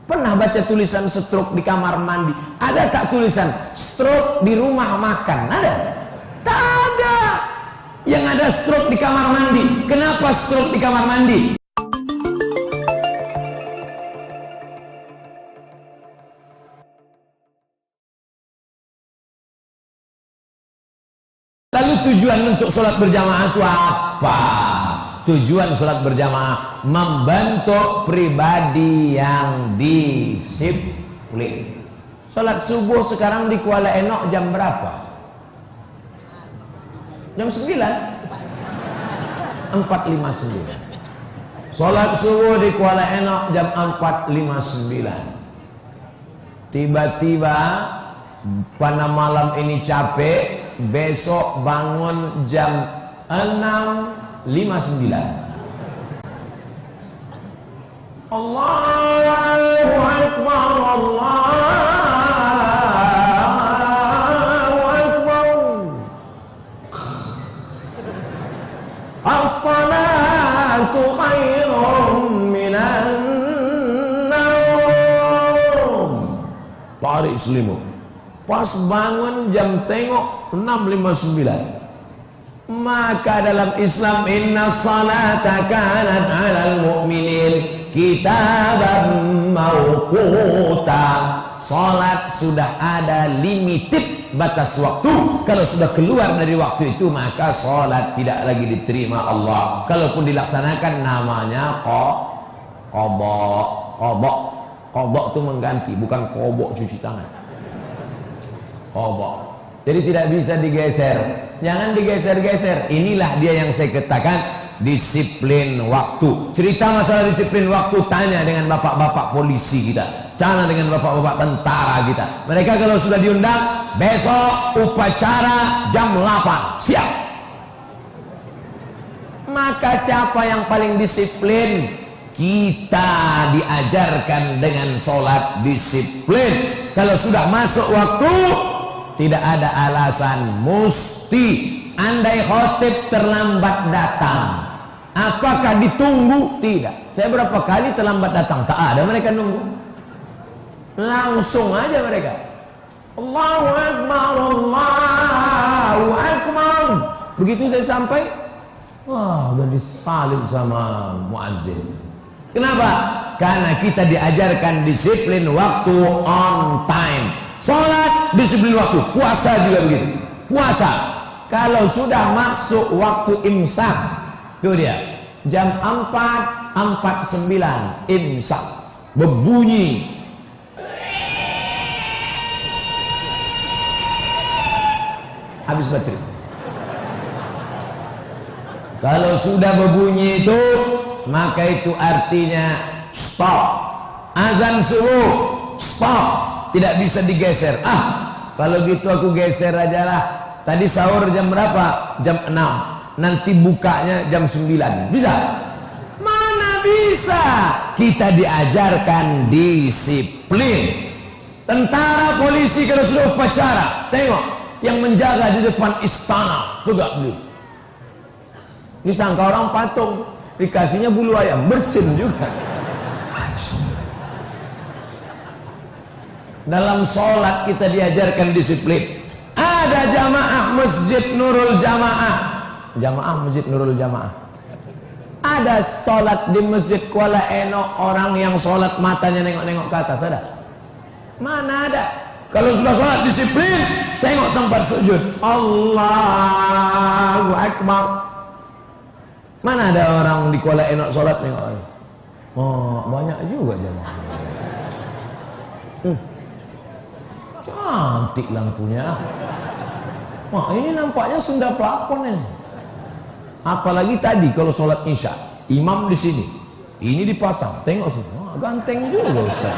Pernah baca tulisan stroke di kamar mandi? Ada tak tulisan stroke di rumah makan? Ada? Tak ada. Yang ada stroke di kamar mandi. Kenapa stroke di kamar mandi? Lalu tujuan untuk sholat berjamaah itu apa? Tujuan sholat berjamaah membentuk pribadi yang disiplin. Sholat subuh sekarang di Kuala Enok jam berapa? Jam 9? 4.59. Sholat subuh di Kuala Enok jam 4.59. Tiba-tiba pada malam ini capek, besok bangun jam 6.59. Allahu Akbar, Allahu Akbar. As-salatu khairun minan naum. Tarik selimut. Pas bangun jam tengok 6.59. Maka dalam Islam inna salata kanat 'alal mu'minin kitaban mauquta. Salat sudah ada limited, batas waktu. Kalau sudah keluar dari waktu itu maka salat tidak lagi diterima Allah. Kalaupun dilaksanakan namanya qobok. Qobok itu mengganti, bukan kobok cuci tangan. Qobok. Jadi tidak bisa digeser. Jangan digeser-geser. Inilah dia yang saya katakan disiplin waktu. Cerita masalah disiplin waktu, tanya dengan bapak-bapak polisi kita, tanya dengan bapak-bapak tentara kita. Mereka kalau sudah diundang, besok upacara jam 8, siap. Maka siapa yang paling disiplin? Kita diajarkan dengan sholat disiplin. Kalau sudah masuk waktu, tidak ada alasan, mesti. Andai khotib terlambat datang, apakah ditunggu? Tidak. Saya berapa kali terlambat datang, tak ada mereka nunggu. Langsung aja mereka. Allahu Akbar, Allahu Akbar. Begitu saya sampai, wah, udah disalib sama muazzin. Kenapa? Karena kita diajarkan disiplin waktu, on time. Sholat disiplin waktu, puasa juga begitu. Puasa kalau sudah masuk waktu imsak, itu dia jam 4.49 imsak berbunyi, habis baterai. Kalau sudah berbunyi itu, maka itu artinya stop. Azan subuh, stop. Tidak bisa digeser. Kalau gitu aku geser aja lah. Tadi sahur jam berapa? Jam 6. Nanti bukanya jam 9. Bisa? Mana bisa? Kita diajarkan disiplin. Tentara, polisi kalau sudah upacara, tengok yang menjaga di depan istana, tegak dulu. Disangka orang patung, dikasihnya bulu ayam, bersin juga. Dalam sholat kita diajarkan disiplin. Ada jamaah Masjid Nurul Jamaah. Jamaah Masjid Nurul Jamaah. Ada sholat di Masjid Kuala Enok, orang yang sholat matanya nengok-nengok ke atas, ada? Mana ada? Kalau sudah sholat disiplin, tengok tempat sujud. Allahu Akbar. Mana ada orang di Kuala Enok sholat nengok? Oh, banyak juga jamaah. Cantik lampunya. Wah, ini nampaknya Sunda pelakon ini. Apalagi tadi kalau sholat isya, imam di sini, ini dipasang, tengok sini, wah, ganteng juga Ustaz.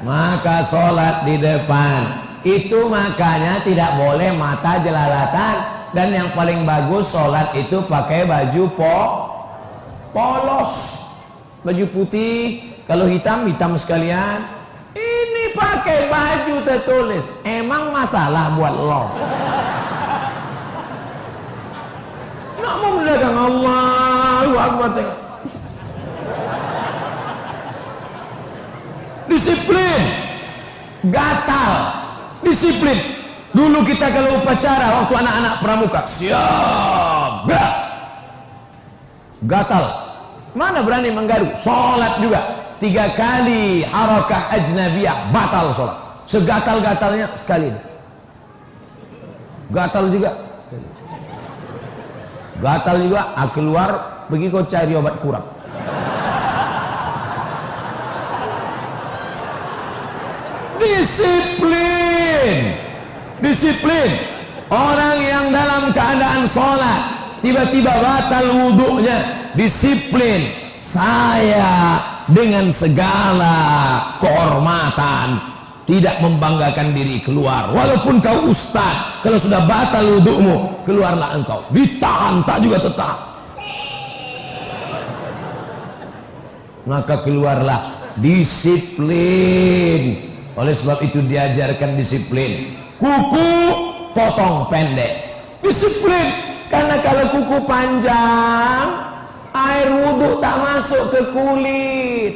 Maka sholat di depan itu, makanya tidak boleh mata jelalatan. Dan yang paling bagus sholat itu pakai baju polos, baju putih. Kalau hitam, hitam sekalian. Ini pakai baju tertulis. Emang masalah buat lo? Nggak mau mendagang. Allahu Akbar, tengok. Disiplin. Gatal. Disiplin. Dulu kita kalau upacara waktu anak-anak pramuka, siap, gerak. Gatal. Mana berani menggaru? Sholat juga 3 kali harakah ajnabiyah batal sholat. Segatal-gatalnya sekali. Gatal juga. Gatal juga. Keluar pergi kau cari obat kurap. Disiplin. Disiplin. Orang yang dalam keadaan sholat tiba-tiba batal wudhunya, disiplin. Saya dengan segala kehormatan tidak membanggakan diri keluar, walaupun kau ustaz, kalau sudah batal wudhumu keluarlah engkau, ditahan tak juga tetap. Maka keluarlah. Disiplin. Oleh sebab itu diajarkan disiplin. Kuku potong pendek. Disiplin. Karena kalau kuku panjang, air wudhu tak masuk ke kulit.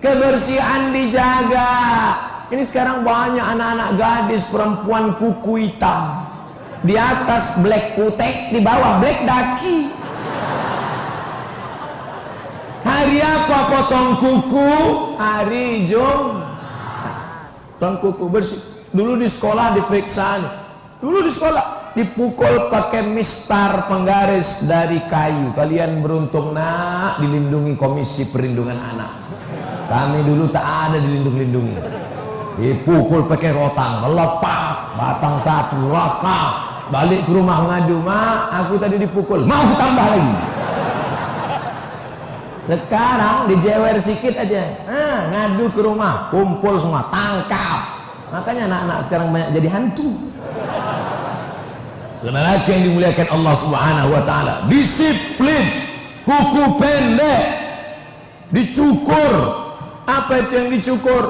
Kebersihan dijaga. Ini sekarang banyak anak-anak gadis perempuan kuku hitam. Di atas black kutek, di bawah black daki. Hari apa potong kuku? Hari Jumat. Potong kuku bersih. Dulu di sekolah diperiksa. Dulu di sekolah dipukul pakai mistar penggaris dari kayu. Kalian beruntung nak dilindungi Komisi Perlindungan Anak. Kami dulu tak ada dilindungi. Dipukul pakai rotan, melepak, batang sapu, lekak. Balik ke rumah ngadu, mak, aku tadi dipukul, mau aku tambah lagi. Sekarang dijewer sikit aja, ngadu ke rumah, kumpul semua, tangkap. Makanya anak-anak sekarang banyak jadi hantu. Lelaki yang dimuliakan Allah Subhanahu wa taala, disiplin. Kuku pendek dicukur. Apa itu yang dicukur?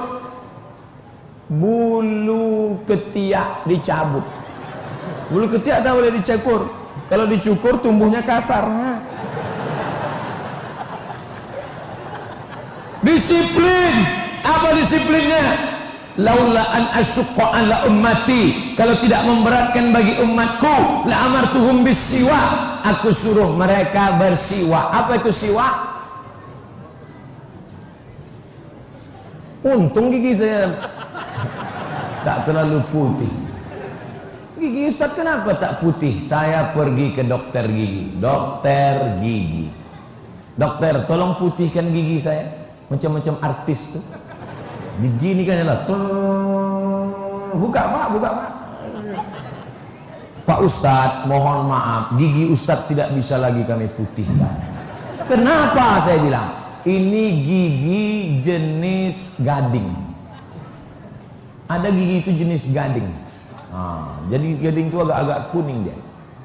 Bulu ketiak dicabut. Bulu ketiak tak boleh dicukur. Kalau dicukur tumbuhnya kasar. Disiplin. Apa disiplinnya? Laula an asyqa ala ummati, kalau tidak memberatkan bagi umatku, la amartuhum bisiwak, aku suruh mereka bersiwak. Apa itu siwak? Untung gigi saya tak terlalu putih. Gigi Ustaz kenapa tak putih? Saya pergi ke dokter gigi. Dokter gigi. Dokter, tolong putihkan gigi saya. Macam-macam artis tuh. Begini kan ya, buka pak, buka pak. Pak Ustadz, mohon maaf, gigi Ustadz tidak bisa lagi kami putihkan. Kenapa? Saya bilang, ini gigi jenis gading. Ada gigi itu jenis gading. Jadi gading itu agak-agak kuning dia.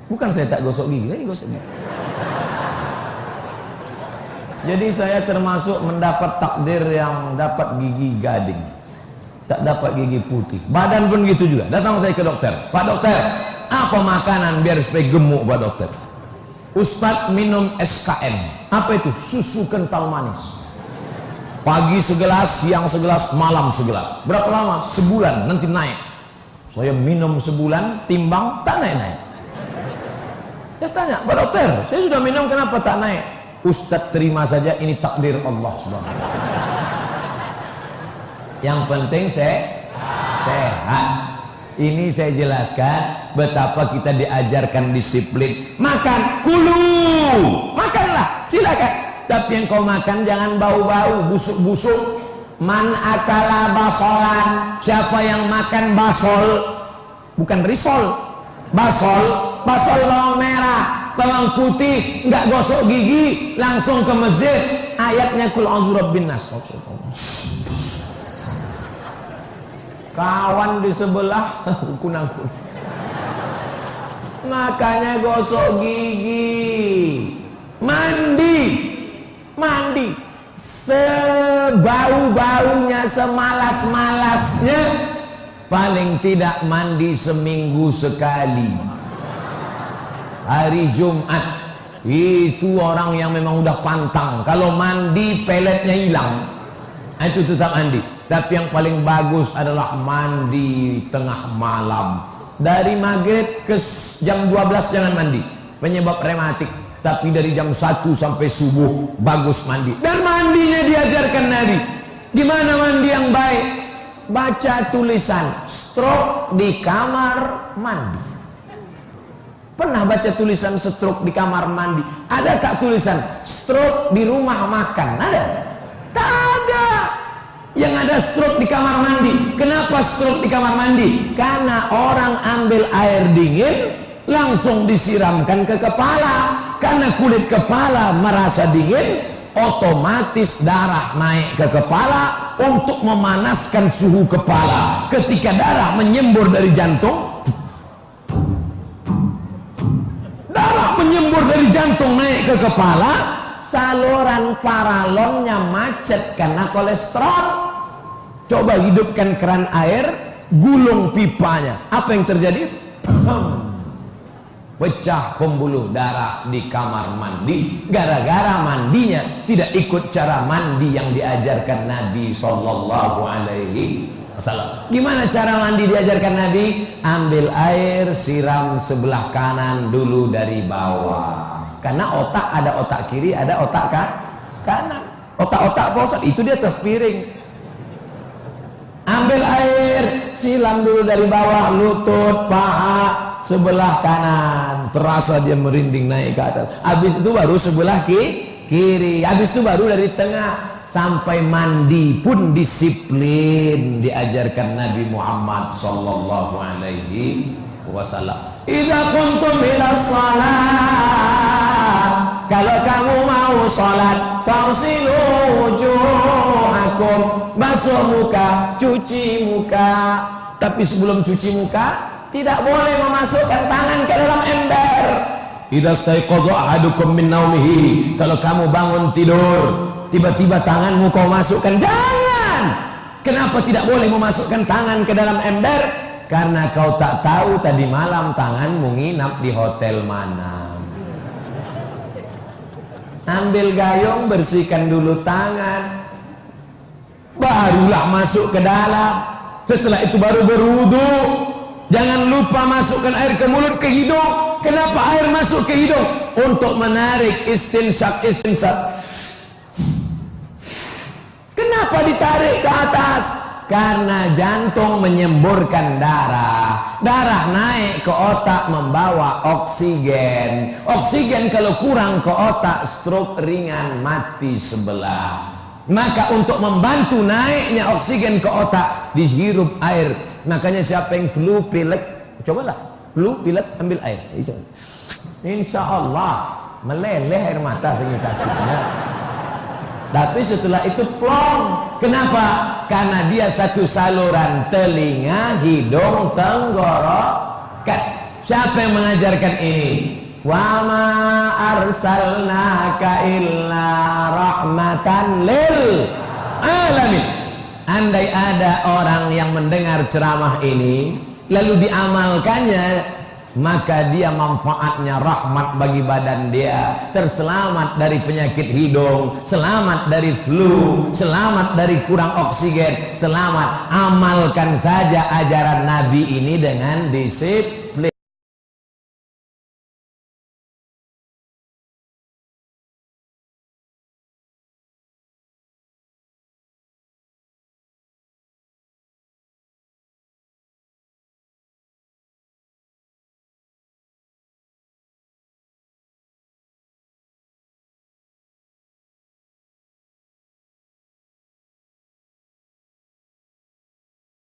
Bukan saya tak gosok gigi, saya gosok gigi. Jadi saya termasuk mendapat takdir yang dapat gigi gading, tak dapat gigi putih. Badan pun gitu juga. Datang saya ke dokter, Pak dokter, apa makanan biar supaya gemuk Pak dokter? Ustadz minum SKM. Apa itu? Susu kental manis. Pagi segelas, siang segelas, malam segelas. Berapa lama? Sebulan, nanti naik. Saya minum sebulan, timbang, tak naik-naik. Saya tanya, Pak dokter, saya sudah minum kenapa tak naik? Ustadz terima saja, ini takdir Allah Subhanahu wa ta'ala. Yang penting saya sehat. Ini saya jelaskan betapa kita diajarkan disiplin. Makan, kulu, makanlah, silakan. Tapi yang kau makan jangan bau-bau, busuk-busuk. Man akala basolan, siapa yang makan basol, bukan risol, basol, basol bawang merah, bawang putih, nggak gosok gigi, langsung ke masjid. Ayatnya kul a'udzu birabbin nas. Kawan di sebelah kunang-kunang. Makanya gosok gigi, mandi, mandi. Sebau-baunya, semalas-malasnya, paling tidak mandi seminggu sekali. Hari Jumat itu orang yang memang udah pantang, kalau mandi peletnya hilang, itu tetap mandi. Tapi yang paling bagus adalah mandi tengah malam. Dari maghrib ke jam 12 jangan mandi, penyebab rematik. Tapi dari jam 1 sampai subuh bagus mandi. Dan mandinya diajarkan Nabi. Gimana mandi yang baik? Baca tulisan stroke di kamar mandi. Pernah baca tulisan stroke di kamar mandi? Adakah tulisan stroke di rumah makan? Ada? Tak ada. Yang ada stroke di kamar mandi. Kenapa stroke di kamar mandi? Karena orang ambil air dingin langsung disiramkan ke kepala. Karena kulit kepala merasa dingin, otomatis darah naik ke kepala untuk memanaskan suhu kepala. Ketika darah menyembur dari jantung, darah menyembur dari jantung naik ke kepala, saluran paralonnya macet karena kolesterol. Coba hidupkan keran air, gulung pipanya, apa yang terjadi? Pecah pembuluh darah di kamar mandi. Gara-gara mandinya tidak ikut cara mandi yang diajarkan Nabi Sallallahu Alaihi Wasallam. Gimana cara mandi diajarkan Nabi? Ambil air, siram sebelah kanan dulu dari bawah. Karena otak ada otak kiri, ada otak kanan. Otak-otak Pak itu di atas piring. Ambil air, siram dulu dari bawah, lutut, paha sebelah kanan, terasa dia merinding naik ke atas. Habis itu baru sebelah kiri, habis itu baru dari tengah. Sampai mandi pun disiplin diajarkan Nabi Muhammad Sallallahu Alaihi Wasallam. Idza kuntum ila shalah, kalau kamu mau salat, fagsilu wujuhakum, basuh muka, cuci muka. Tapi sebelum cuci muka, tidak boleh memasukkan tangan ke dalam ember. Idza staiqaza ahadukum min naumihi, kalau kamu bangun tidur, tiba-tiba tanganmu kau masukkan, jangan. Kenapa tidak boleh memasukkan tangan ke dalam ember? Karena kau tak tahu tadi malam tanganmu nginap di hotel mana. Ambil gayung, bersihkan dulu tangan, barulah masuk ke dalam. Setelah itu baru berwudu. Jangan lupa masukkan air ke mulut, ke hidung. Kenapa air masuk ke hidung? Untuk menarik istinsak. Kenapa ditarik ke atas? Karena jantung menyemburkan darah. Darah naik ke otak membawa oksigen. Oksigen kalau kurang ke otak, stroke ringan, mati sebelah. Maka untuk membantu naiknya oksigen ke otak, dihirup air. Makanya siapa yang flu pilek, cobalah flu pilek, ambil air. Insya Allah meleleh air mata saking sakitnya. Tapi setelah itu plong. Kenapa? Karena dia satu saluran, telinga, hidung, tenggorokan. Siapa yang mengajarkan ini? Wa ma arsalnaka illa rahmatan lil alamin. Andai ada orang yang mendengar ceramah ini lalu diamalkannya, maka dia manfaatnya rahmat bagi badan dia, terselamat dari penyakit hidung, selamat dari flu, selamat dari kurang oksigen, selamat. Amalkan saja ajaran Nabi ini dengan disiplin.